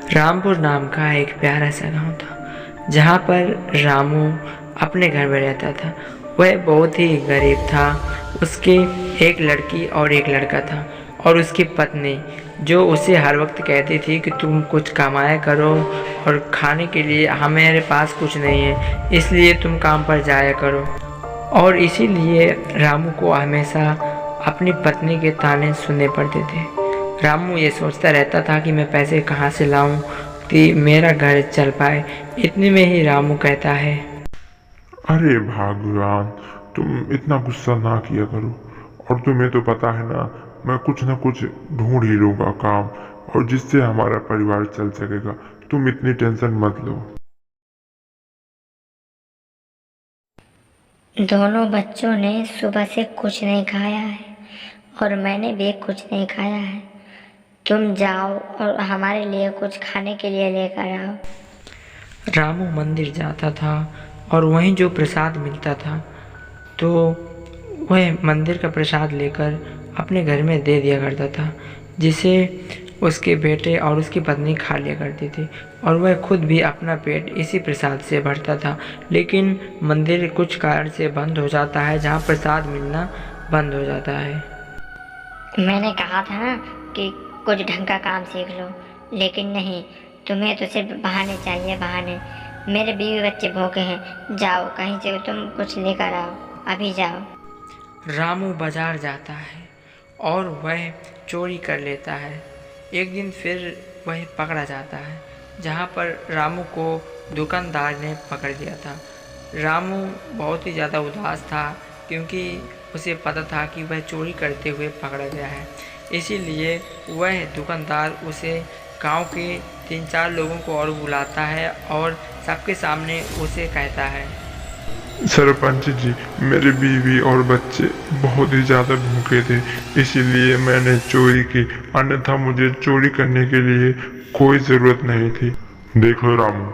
रामपुर नाम का एक प्यारा सा गांव था जहाँ पर रामू अपने घर में रहता था। वह बहुत ही गरीब था। उसकी एक लड़की और एक लड़का था और उसकी पत्नी जो उसे हर वक्त कहती थी कि तुम कुछ कमाया करो और खाने के लिए हमारे पास कुछ नहीं है, इसलिए तुम काम पर जाया करो। और इसीलिए रामू को हमेशा अपनी पत्नी के ताने सुनने पड़ते थे। रामू ये सोचता रहता था कि मैं पैसे कहाँ से लाऊं कि मेरा घर चल पाए। इतने में ही रामू कहता है, अरे भगवान, तुम इतना गुस्सा ना किया करो। और तुम्हें तो पता है ना, मैं कुछ ना कुछ ढूंढ ही लूंगा काम, और जिससे हमारा परिवार चल सकेगा। तुम इतनी टेंशन मत लो। दोनों बच्चों ने सुबह से कुछ नहीं खाया है और मैंने भी कुछ नहीं खाया है। तुम जाओ और हमारे लिए कुछ खाने के लिए लेकर आओ। रामू मंदिर जाता था और वहीं जो प्रसाद मिलता था तो वह मंदिर का प्रसाद लेकर अपने घर में दे दिया करता था, जिसे उसके बेटे और उसकी पत्नी खा लिया करती थी और वह खुद भी अपना पेट इसी प्रसाद से भरता था। लेकिन मंदिर कुछ कारण से बंद हो जाता है, जहाँ प्रसाद मिलना बंद हो जाता है। मैंने कहा था ना कि कुछ ढंग का काम सीख लो, लेकिन नहीं, तुम्हें तो सिर्फ बहाने चाहिए, बहाने। मेरे बीवी बच्चे भूखे हैं, जाओ कहीं से तुम कुछ लेकर आओ, अभी जाओ। रामू बाजार जाता है और वह चोरी कर लेता है। एक दिन फिर वह पकड़ा जाता है, जहाँ पर रामू को दुकानदार ने पकड़ लिया था। रामू बहुत ही ज़्यादा उदास था क्योंकि उसे पता था कि वह चोरी करते हुए पकड़ा गया है। इसीलिए वह दुकानदार उसे गांव के 3-4 लोगों को और बुलाता है और सबके सामने उसे कहता है, सरपंच जी, मेरे बीवी और बच्चे बहुत ही ज़्यादा भूखे थे, इसीलिए मैंने चोरी की, अन्यथा मुझे चोरी करने के लिए कोई ज़रूरत नहीं थी। देखो रामू,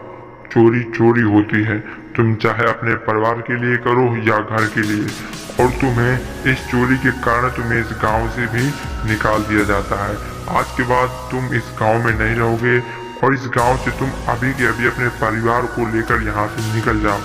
चोरी चोरी होती है, तुम चाहे अपने परिवार के लिए करो या घर के लिए, और तुम्हें इस चोरी के कारण तुम्हें इस गांव से भी निकाल दिया जाता है। आज के बाद तुम इस गांव में नहीं रहोगे और इस गांव से तुम अभी के अभी अपने परिवार को लेकर यहाँ से निकल जाओ।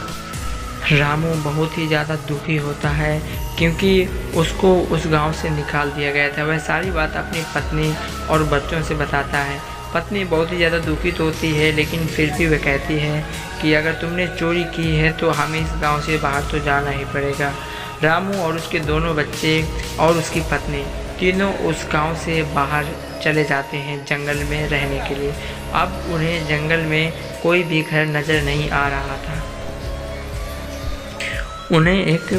रामू बहुत ही ज़्यादा दुखी होता है क्योंकि उसको उस गांव से निकाल दिया गया था। वह सारी बात अपनी पत्नी और बच्चों से बताता है। पत्नी बहुत ही ज़्यादा दुखित होती है, लेकिन फिर भी वह कहती है कि अगर तुमने चोरी की है तो हमें इस गांव से बाहर तो जाना ही पड़ेगा। रामू और उसके दोनों बच्चे और उसकी पत्नी तीनों उस गांव से बाहर चले जाते हैं जंगल में रहने के लिए। अब उन्हें जंगल में कोई भी घर नज़र नहीं आ रहा था। उन्हें एक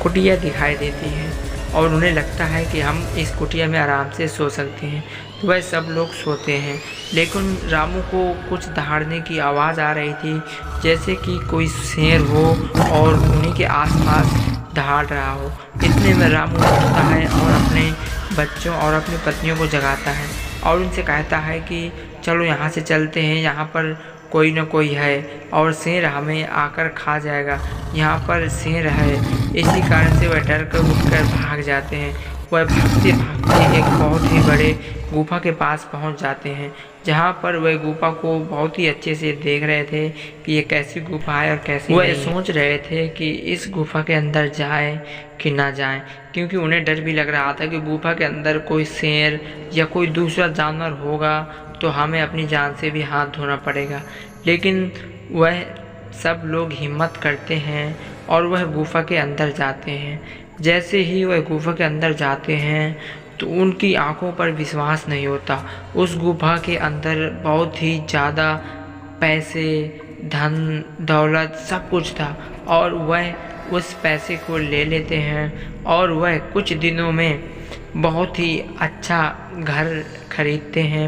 कुटिया दिखाई देती है और उन्हें लगता है कि हम इस कुटिया में आराम से सो सकते हैं। वह सब लोग सोते हैं, लेकिन रामू को कुछ दहाड़ने की आवाज़ आ रही थी, जैसे कि कोई शेर हो और उन्हीं के आसपास दहाड़ रहा हो। इतने में रामू उठता है और अपने बच्चों और अपनी पत्नियों को जगाता है और उनसे कहता है कि चलो यहाँ से चलते हैं, यहाँ पर कोई न कोई है और शेर हमें आकर खा जाएगा, यहाँ पर शेर है। इसी कारण से वह डर कर उठकर भाग जाते हैं। वह भागते भागते एक बहुत ही बड़े गुफा के पास पहुंच जाते हैं, जहाँ पर वह गुफा को बहुत ही अच्छे से देख रहे थे कि ये कैसी गुफा है और कैसी वह सोच रहे थे कि इस गुफा के अंदर जाए कि ना जाए, क्योंकि उन्हें डर भी लग रहा था कि गुफा के अंदर कोई शेर या कोई दूसरा जानवर होगा तो हमें अपनी जान से भी हाथ धोना पड़ेगा। लेकिन वह सब लोग हिम्मत करते हैं और वह गुफा के अंदर जाते हैं। जैसे ही वह गुफा के अंदर जाते हैं तो उनकी आंखों पर विश्वास नहीं होता। उस गुफा के अंदर बहुत ही ज़्यादा पैसे, धन दौलत सब कुछ था और वह उस पैसे को ले लेते हैं और वह कुछ दिनों में बहुत ही अच्छा घर खरीदते हैं।